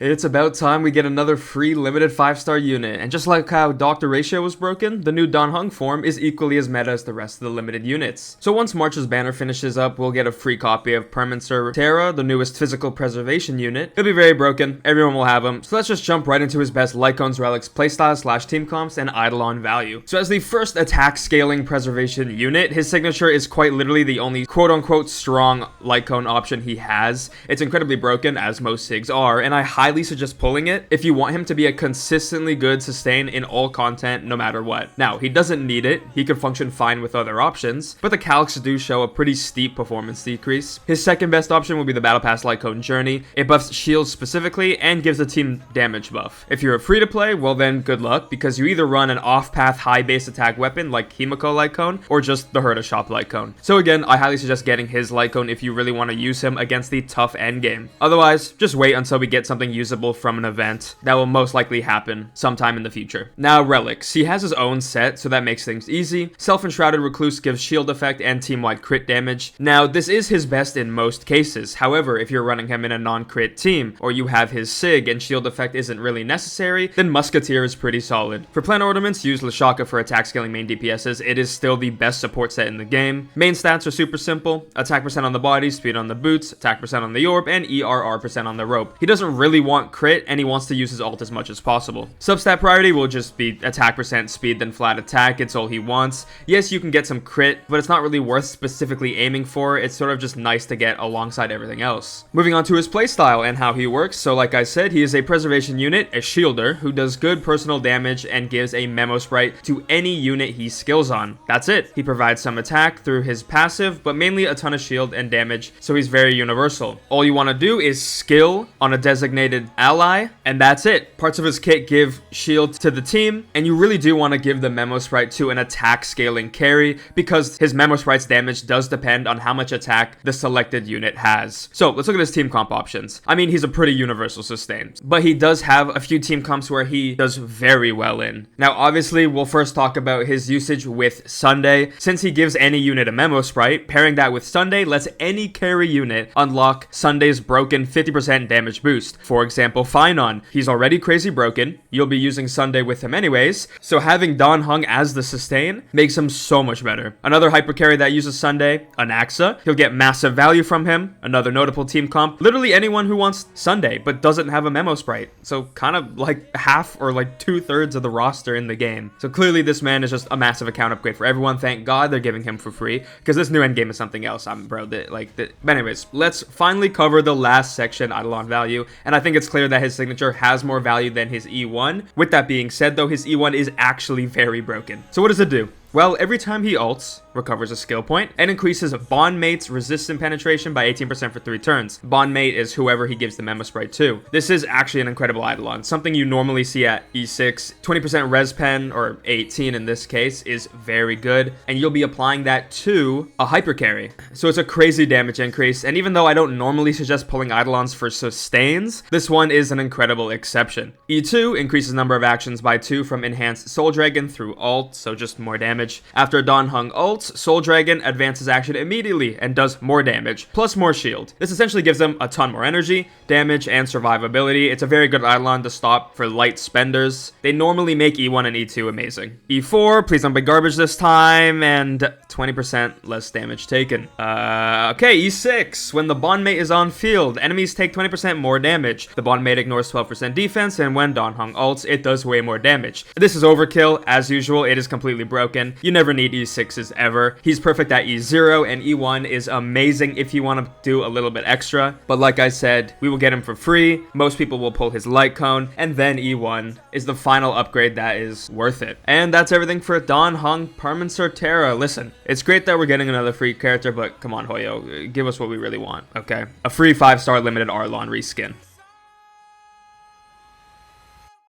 It's about time we get another free limited 5-star unit, and just like how Dr. Ratio was broken, the new Dan Heng form is equally as meta as the rest of the limited units. So once March's banner finishes up, we'll get a free copy of Permansor Terrae, the newest physical preservation unit. He'll be very broken, everyone will have him, so let's just jump right into his best Lightcones, Relics, Playstyle / Teamcomps, and Eidolon Value. So as the first attack scaling preservation unit, his signature is quite literally the only quote-unquote strong Lightcone option he has. It's incredibly broken, as most SIGs are, and I highly suggest pulling it if you want him to be a consistently good sustain in all content no matter what. Now, he doesn't need it, he could function fine with other options, but the calcs do show a pretty steep performance decrease. His second best option will be the Battle Pass Lightcone Journey. It buffs shields specifically and gives the team damage buff. If you're free to play, well then good luck, because you either run an off-path high base attack weapon like Himiko Lightcone or just the Herta Shop Lightcone. So again, I highly suggest getting his Lightcone if you really want to use him against the tough endgame. Otherwise, just wait until we get something usable from an event that will most likely happen sometime in the future. Now, Relics. He has his own set, so that makes things easy. Self-Enshrouded Recluse gives shield effect and team-wide crit damage. Now, this is his best in most cases. However, if you're running him in a non-crit team, or you have his SIG and shield effect isn't really necessary, then Musketeer is pretty solid. For plan ornaments, use Lashaka for attack scaling main DPSs. It is still the best support set in the game. Main stats are super simple. Attack percent on the body, speed on the boots, attack percent on the orb, and ERR percent on the rope. He doesn't really want crit, and he wants to use his ult as much as possible. Substat priority will just be attack percent, speed, then flat attack. It's all he wants. Yes, you can get some crit, but it's not really worth specifically aiming for. It's sort of just nice to get alongside everything else. Moving on to his playstyle and how he works. So like I said, he is a preservation unit, a shielder, who does good personal damage and gives a memo sprite to any unit he skills on. That's it. He provides some attack through his passive, but mainly a ton of shield and damage, so he's very universal. All you want to do is skill on a designated ally, and that's it. Parts of his kit give shield to the team, and you really do want to give the memo sprite to an attack scaling carry, because his memo sprite's damage does depend on how much attack the selected unit has. So let's look at his team comp options. I mean, he's a pretty universal sustain, but he does have a few team comps where he does very well in. Now, obviously, we'll first talk about his usage with Sunday. Since he gives any unit a memo sprite, pairing that with Sunday lets any carry unit unlock Sunday's broken 50% damage boost. For example, Finon. He's already crazy broken. You'll be using Sunday with him anyways, so having Dan Heng as the sustain makes him so much better. Another hyper carry that uses Sunday, Anaxa. He'll get massive value from him. Another notable team comp. Literally anyone who wants Sunday but doesn't have a memo sprite. So kind of like half or like 2/3 of the roster in the game. So clearly this man is just a massive account upgrade for everyone. Thank God they're giving him for free, because this new endgame is something else. But anyways, let's finally cover the last section, Eidolon Value, and I think it's clear that his signature has more value than his E1. With that being said though, his E1 is actually very broken. So what does it do? Well, every time he ults, recovers a skill point, and increases Bond Mate's resistant penetration by 18% for 3 turns. Bond Mate is whoever he gives the memo sprite to. This is actually an incredible Eidolon. Something you normally see at E6. 20% res pen, or 18 in this case, is very good, and you'll be applying that to a hyper carry. So it's a crazy damage increase, and even though I don't normally suggest pulling Eidolons for sustains, this one is an incredible exception. E2 increases number of actions by 2 from Enhanced Soul Dragon through ult, so just more damage. After Dan Heng ults, Soul Dragon advances action immediately and does more damage, plus more shield. This essentially gives them a ton more energy, damage, and survivability. It's a very good Eidolon to stop for light spenders. They normally make E1 and E2 amazing. E4, please don't be garbage this time, and 20% less damage taken. Okay, E6, when the Bond Mate is on field, enemies take 20% more damage. The Bond Mate ignores 12% defense, and when Dan Heng ults, it does way more damage. This is overkill. As usual, it is completely broken. You never need E6s ever. He's perfect at E0, and E1 is amazing if you want to do a little bit extra. But like I said, we will get him for free. Most people will pull his Lightcone, and then E1 is the final upgrade that is worth it. And that's everything for Dan Heng Permansor Terrae. Listen, it's great that we're getting another free character, but come on, Hoyo, give us what we really want, okay? A free 5-star limited Arlan reskin.